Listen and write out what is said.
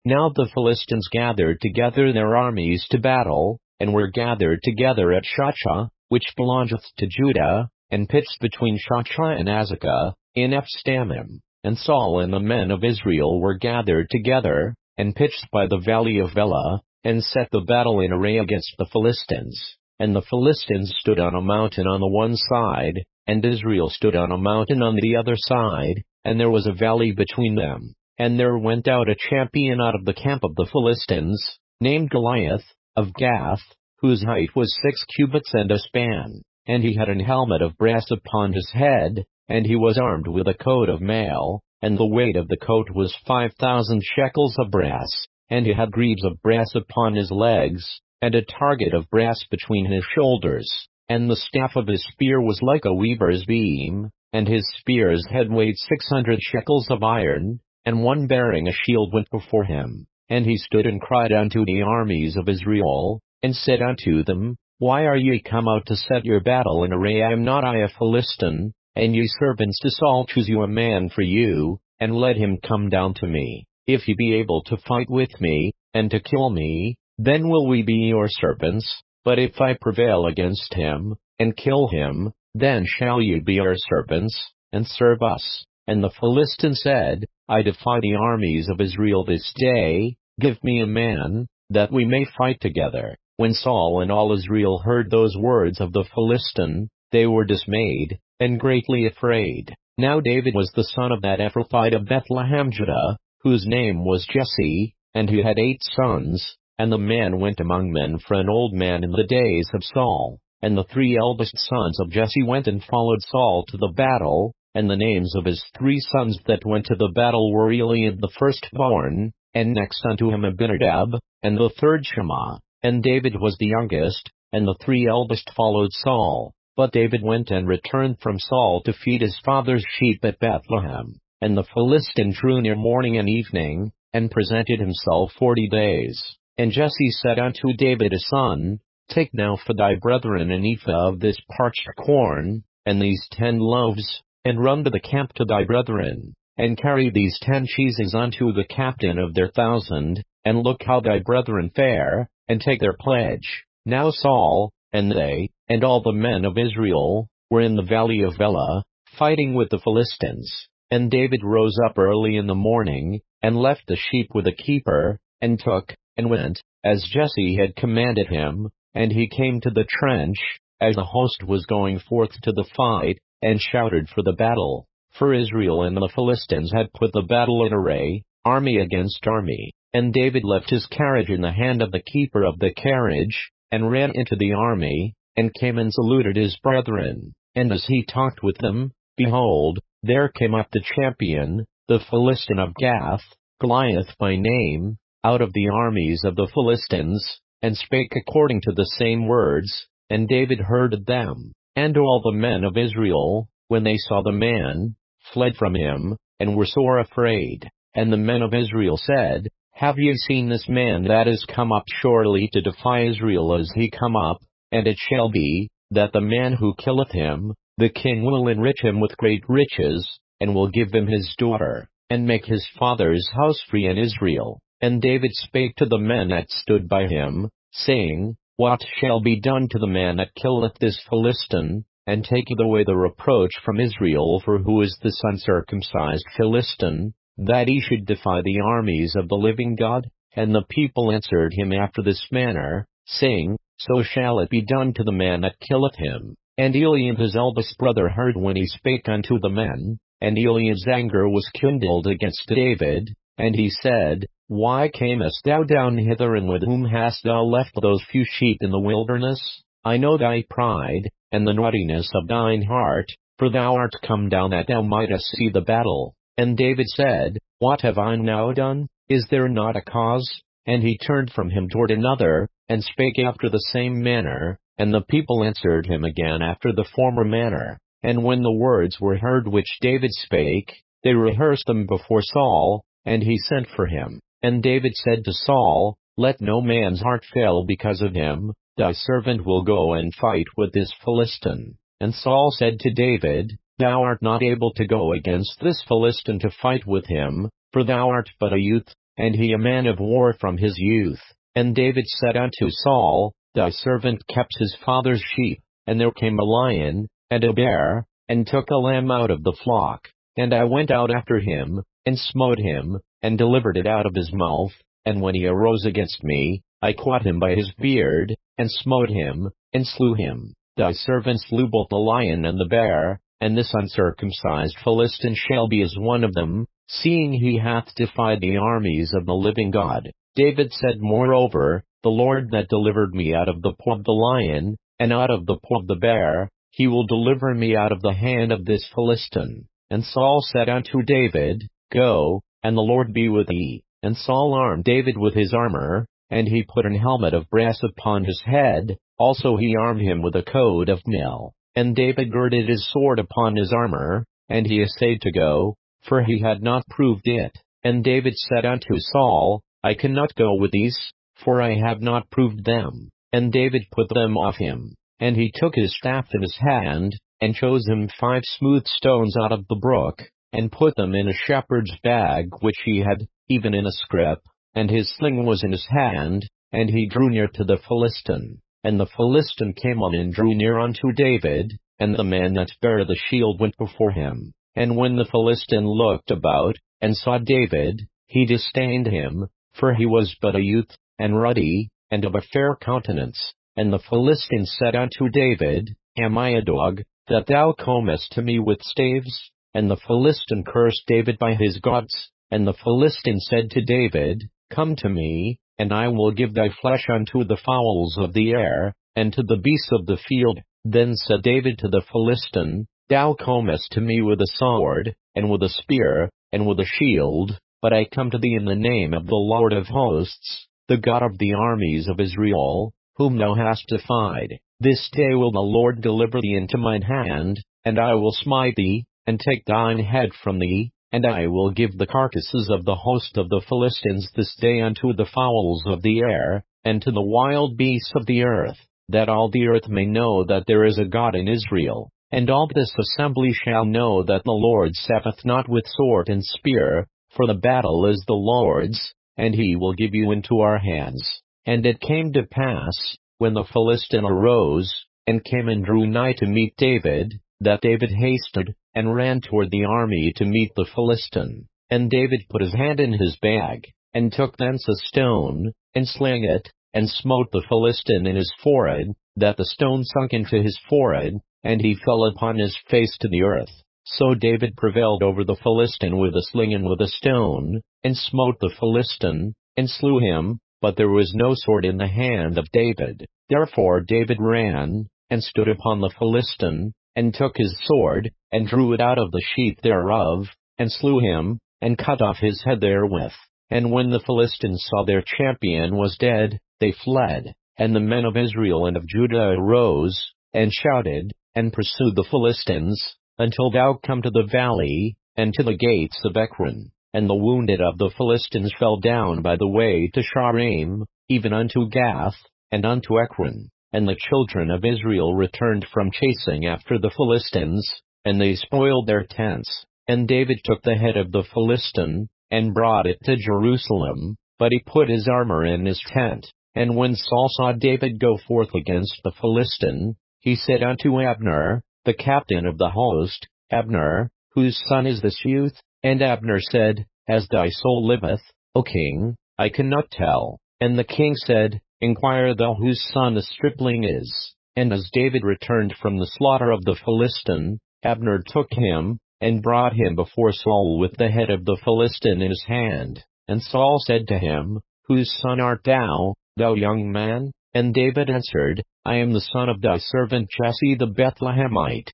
Now the Philistines gathered together their armies to battle, and were gathered together at Shachah, which belongeth to Judah, and pitched between Shachah and Azekah, in Ephstammim. And Saul and the men of Israel were gathered together, and pitched by the valley of Elah, and set the battle in array against the Philistines. And the Philistines stood on a mountain on the one side, and Israel stood on a mountain on the other side, and there was a valley between them. And there went out a champion out of the camp of the Philistines, named Goliath, of Gath, whose height was 6 cubits and a span. And he had an helmet of brass upon his head, and he was armed with a coat of mail, and the weight of the coat was 5,000 shekels of brass. And he had greaves of brass upon his legs, and a target of brass between his shoulders. And the staff of his spear was like a weaver's beam, and his spear's head weighed 600 shekels of iron, and one bearing a shield went before him. And he stood and cried unto the armies of Israel, and said unto them, Why are ye come out to set your battle in array? Am not I a Philistine? And ye servants to Saul, choose you a man for you, and let him come down to me. If he be able to fight with me, and to kill me, then will we be your servants. But if I prevail against him, and kill him, then shall you be our servants, and serve us. And the Philistine said, I defy the armies of Israel this day, give me a man, that we may fight together. When Saul and all Israel heard those words of the Philistine, they were dismayed, and greatly afraid. Now David was the son of that Ephrathite of Bethlehem Judah, whose name was Jesse, and who had 8 sons, and the man went among men for an old man in the days of Saul. And the 3 eldest sons of Jesse went and followed Saul to the battle, and the names of his 3 sons that went to the battle were Eliab the firstborn, and next unto him Abinadab, and the third Shammah. And David was the youngest, and the 3 eldest followed Saul. But David went and returned from Saul to feed his father's sheep at Bethlehem. And the Philistine drew near morning and evening, and presented himself 40 days. And Jesse said unto David his son, Take now for thy brethren an ephah of this parched corn, and these 10 loaves, and run to the camp to thy brethren, and carry these 10 cheeses unto the captain of their 1,000, and look how thy brethren fare, and take their pledge. Now Saul, and they, and all the men of Israel, were in the valley of Elah, fighting with the Philistines. And David rose up early in the morning, and left the sheep with a keeper, and took, and went, as Jesse had commanded him, and he came to the trench, as the host was going forth to the fight, and shouted for the battle. For Israel and the Philistines had put the battle in array, army against army. And David left his carriage in the hand of the keeper of the carriage, and ran into the army, and came and saluted his brethren. And as he talked with them, behold, there came up the champion, the Philistine of Gath, Goliath by name, out of the armies of the Philistines, and spake according to the same words, and David heard them. And all the men of Israel, when they saw the man, fled from him, and were sore afraid. And the men of Israel said, Have ye seen this man that is come up? Surely to defy Israel is he come up, and it shall be, that the man who killeth him, the king will enrich him with great riches, and will give him his daughter, and make his father's house free in Israel. And David spake to the men that stood by him, saying, What shall be done to the man that killeth this Philistine, and taketh away the reproach from Israel? For who is this uncircumcised Philistine, that he should defy the armies of the living God? And the people answered him after this manner, saying, So shall it be done to the man that killeth him. And Eliab his eldest brother heard when he spake unto the men, and Eliab's anger was kindled against David, and he said, Why camest thou down hither, and with whom hast thou left those few sheep in the wilderness? I know thy pride, and the naughtiness of thine heart, for thou art come down that thou mightest see the battle. And David said, What have I now done? Is there not a cause? And he turned from him toward another, and spake after the same manner, and the people answered him again after the former manner. And when the words were heard which David spake, they rehearsed them before Saul, and he sent for him. And David said to Saul, Let no man's heart fail because of him, thy servant will go and fight with this Philistine. And Saul said to David, Thou art not able to go against this Philistine to fight with him, for thou art but a youth, and he a man of war from his youth. And David said unto Saul, Thy servant kept his father's sheep, and there came a lion, and a bear, and took a lamb out of the flock. And I went out after him, and smote him, and delivered it out of his mouth. And when he arose against me, I caught him by his beard, and smote him, and slew him. Thy servant slew both the lion and the bear, and this uncircumcised Philistine shall be as one of them, seeing he hath defied the armies of the living God. David said moreover, The Lord that delivered me out of the paw of the lion, and out of the paw of the bear, he will deliver me out of the hand of this Philistine. And Saul said unto David, Go, and the Lord be with thee. And Saul armed David with his armor, and he put an helmet of brass upon his head, also he armed him with a coat of mail. And David girded his sword upon his armor, and he essayed to go, for he had not proved it. And David said unto Saul, I cannot go with these, for I have not proved them. And David put them off him. And he took his staff in his hand, and chose him 5 smooth stones out of the brook, and put them in a shepherd's bag which he had, even in a scrip, and his sling was in his hand, and he drew near to the Philistine. And the Philistine came on and drew near unto David, and the man that bare the shield went before him. And when the Philistine looked about, and saw David, he disdained him, for he was but a youth, and ruddy, and of a fair countenance. And the Philistine said unto David, Am I a dog, that thou comest to me with staves? And the Philistine cursed David by his gods. And the Philistine said to David, Come to me, and I will give thy flesh unto the fowls of the air, and to the beasts of the field. Then said David to the Philistine, Thou comest to me with a sword, and with a spear, and with a shield, but I come to thee in the name of the Lord of hosts, the God of the armies of Israel, whom thou hast defied. This day will the Lord deliver thee into mine hand, and I will smite thee, and take thine head from thee, and I will give the carcasses of the host of the Philistines this day unto the fowls of the air, and to the wild beasts of the earth, that all the earth may know that there is a God in Israel. And all this assembly shall know that the Lord sappeth not with sword and spear, for the battle is the Lord's, and he will give you into our hands. And it came to pass, when the Philistine arose, and came and drew nigh to meet David, that David hasted, and ran toward the army to meet the Philistine. And David put his hand in his bag, and took thence a stone, and slang it, and smote the Philistine in his forehead, that the stone sunk into his forehead, and he fell upon his face to the earth. So David prevailed over the Philistine with a sling and with a stone, and smote the Philistine, and slew him, but there was no sword in the hand of David. Therefore David ran, and stood upon the Philistine, and took his sword, and drew it out of the sheath thereof, and slew him, and cut off his head therewith. And when the Philistines saw their champion was dead, they fled. And the men of Israel and of Judah arose, and shouted, and pursued the Philistines, until thou come to the valley, and to the gates of Ekron. And the wounded of the Philistines fell down by the way to Shaaraim, even unto Gath, and unto Ekron. And the children of Israel returned from chasing after the Philistines, and they spoiled their tents. And David took the head of the Philistine, and brought it to Jerusalem, but he put his armor in his tent. And when Saul saw David go forth against the Philistine, he said unto Abner, the captain of the host, Abner, whose son is this youth? And Abner said, As thy soul liveth, O king, I cannot tell. And the king said, Inquire thou whose son the stripling is. And as David returned from the slaughter of the Philistine, Abner took him, and brought him before Saul with the head of the Philistine in his hand. And Saul said to him, Whose son art thou, thou young man? And David answered, I am the son of thy servant Jesse the Bethlehemite.